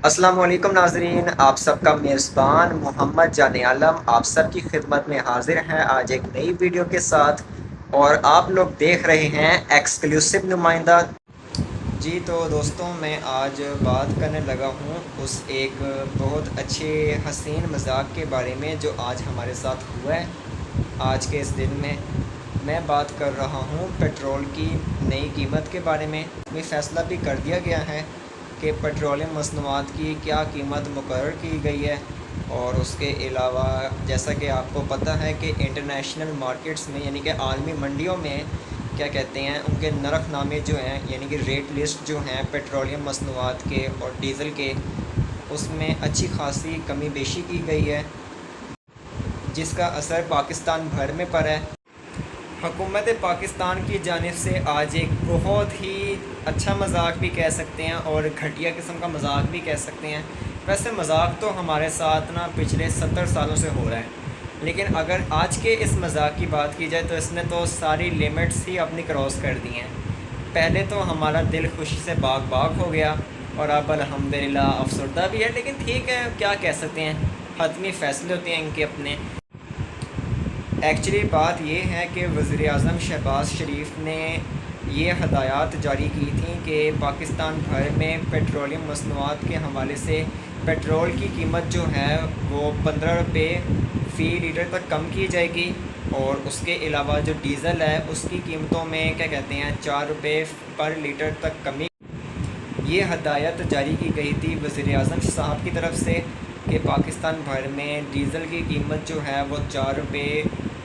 السلام علیکم ناظرین، آپ سب کا میزبان محمد جان عالم آپ سب کی خدمت میں حاضر ہیں آج ایک نئی ویڈیو کے ساتھ، اور آپ لوگ دیکھ رہے ہیں ایکسکلوسیو نمائندہ۔ جی تو دوستوں، میں آج بات کرنے لگا ہوں اس ایک بہت اچھے حسین مذاق کے بارے میں جو آج ہمارے ساتھ ہوا ہے۔ آج کے اس دن میں بات کر رہا ہوں پیٹرول کی نئی قیمت کے بارے میں۔ یہ فیصلہ بھی کر دیا گیا ہے کہ پیٹرولیم مصنوعات کی کیا قیمت مقرر کی گئی ہے، اور اس کے علاوہ جیسا کہ آپ کو پتہ ہے کہ انٹرنیشنل مارکیٹس میں یعنی کہ عالمی منڈیوں میں کیا کہتے ہیں ان کے نرخ نامے جو ہیں یعنی کہ ریٹ لسٹ جو ہیں پیٹرولیم مصنوعات کے اور ڈیزل کے، اس میں اچھی خاصی کمی بیشی کی گئی ہے، جس کا اثر پاکستان بھر میں پڑا ہے۔ حکومت پاکستان کی جانب سے آج ایک بہت ہی اچھا مذاق بھی کہہ سکتے ہیں اور گھٹیا قسم کا مذاق بھی کہہ سکتے ہیں۔ ویسے مذاق تو ہمارے ساتھ پچھلے 70 سالوں سے ہو رہا ہے، لیکن اگر آج کے اس مذاق کی بات کی جائے تو اس نے تو ساری لیمٹس ہی اپنی کراس کر دی ہیں۔ پہلے تو ہمارا دل خوشی سے باغ باغ ہو گیا، اور اب الحمدللہ افسردہ بھی ہے، لیکن ٹھیک ہے، کیا کہہ سکتے ہیں، حتمی فیصلے ہوتے ہیں ان کے اپنے۔ ایکچولی بات یہ ہے کہ وزیر اعظم شہباز شریف نے یہ ہدایات جاری کی تھیں کہ پاکستان بھر میں پیٹرولیم مصنوعات کے حوالے سے پیٹرول کی قیمت جو ہے وہ 15 روپے فی لیٹر تک کم کی جائے گی، اور اس کے علاوہ جو ڈیزل ہے اس کی قیمتوں میں کیا کہتے ہیں 4 روپے پر لیٹر تک کمی۔ یہ ہدایت جاری کی گئی تھی وزیر اعظم صاحب کی طرف سے کہ پاکستان بھر میں ڈیزل کی قیمت جو ہے وہ 4 روپے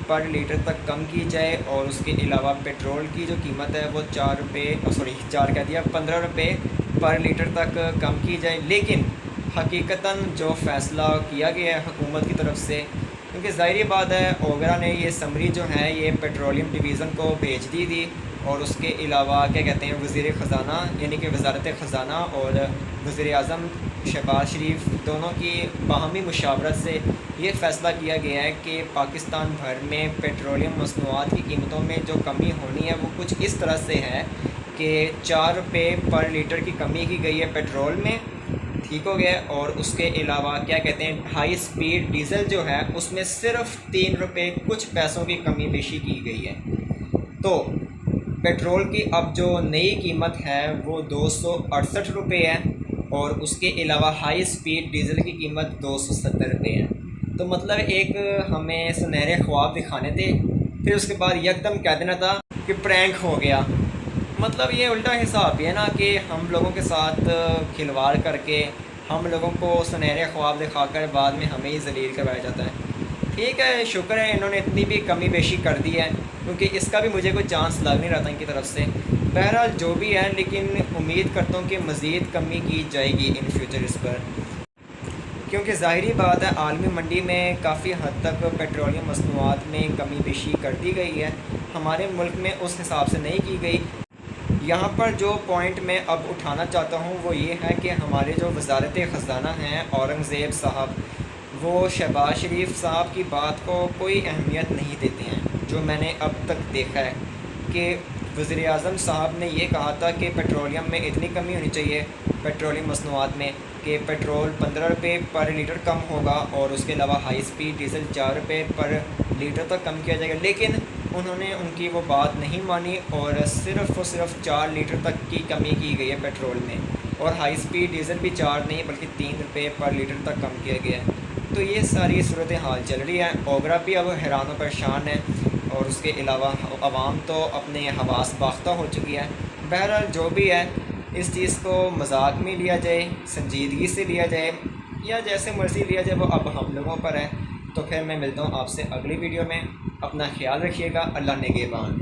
پر لیٹر تک کم کی جائے، اور اس کے علاوہ پیٹرول کی جو قیمت ہے وہ 15 روپے پر لیٹر تک کم کی جائے۔ لیکن حقیقتاً جو فیصلہ کیا گیا ہے حکومت کی طرف سے، کیونکہ ظاہری بات ہے اوگرا نے یہ سمری جو ہے یہ پیٹرولیم ڈویژن کو بھیج دی تھی، اور اس کے علاوہ کیا کہتے ہیں وزیر خزانہ یعنی کہ وزارت خزانہ اور وزیر اعظم شہباز شریف دونوں کی باہمی مشاورت سے یہ فیصلہ کیا گیا ہے کہ پاکستان بھر میں پیٹرولیم مصنوعات کی قیمتوں میں جو کمی ہونی ہے وہ کچھ اس طرح سے ہے کہ 4 روپے پر لیٹر کی کمی کی گئی ہے پیٹرول میں، ٹھیک ہو گیا، اور اس کے علاوہ کیا کہتے ہیں ہائی سپیڈ ڈیزل جو ہے اس میں صرف 3 روپے کچھ پیسوں کی کمی بیشی کی گئی ہے۔ تو پیٹرول کی اب جو نئی قیمت ہے وہ 268 روپے ہے، اور اس کے علاوہ ہائی سپیڈ ڈیزل کی قیمت 270 روپے ہے۔ تو مطلب ایک ہمیں سنہرے خواب دکھانے تھے، پھر اس کے بعد یکدم کہہ دینا تھا کہ پرینک ہو گیا۔ مطلب یہ الٹا حساب بھی ہے نا کہ ہم لوگوں کے ساتھ کھلواڑ کر کے ہم لوگوں کو سنہرے خواب دکھا کر بعد میں ہمیں ہی ذلیل کروایا جاتا ہے۔ ٹھیک ہے، شکر ہے انہوں نے اتنی بھی کمی بیشی کر دی ہے، کیونکہ اس کا بھی مجھے کوئی چانس لگ نہیں رہا تھا ان کی طرف سے۔ بہرحال جو بھی ہے، لیکن امید کرتا ہوں کہ مزید کمی کی جائے گی ان فیوچر اس پر، کیونکہ ظاہری بات ہے عالمی منڈی میں کافی حد تک پیٹرولیم مصنوعات میں کمی بیشی کر دی گئی ہے، ہمارے ملک میں اس حساب سے نہیں کی گئی۔ یہاں پر جو پوائنٹ میں اب اٹھانا چاہتا ہوں وہ یہ ہے کہ ہمارے جو وزارت خزانہ ہیں اورنگ زیب صاحب، وہ شہباز شریف صاحب کی بات کو کوئی اہمیت نہیں دیتے ہیں۔ جو میں نے اب تک دیکھا ہے کہ وزیر اعظم صاحب نے یہ کہا تھا کہ پیٹرولیم میں اتنی کمی ہونی چاہیے، پیٹرولیم مصنوعات میں، کہ پیٹرول 15 روپے پر لیٹر کم ہوگا، اور اس کے علاوہ ہائی سپیڈ ڈیزل 4 روپے پر لیٹر تک کم کیا جائے گا۔ لیکن انہوں نے ان کی وہ بات نہیں مانی، اور صرف 4 لیٹر تک کی کمی کی گئی ہے پیٹرول میں، اور ہائی سپیڈ ڈیزل بھی 4 نہیں بلکہ 3 روپے پر لیٹر تک کم کیا گیا ہے۔ تو یہ ساری صورتحال چل رہی ہے، اوگرا بھی اب حیران و پریشان ہے، اور اس کے علاوہ عوام تو اپنے حواس باختہ ہو چکی ہے۔ بہرحال جو بھی ہے، اس چیز کو مذاق میں لیا جائے، سنجیدگی سے لیا جائے، یا جیسے مرضی لیا جائے، وہ اب ہم لوگوں پر ہے۔ تو پھر میں ملتا ہوں آپ سے اگلی ویڈیو میں، اپنا خیال رکھیے گا، اللہ نگہبان۔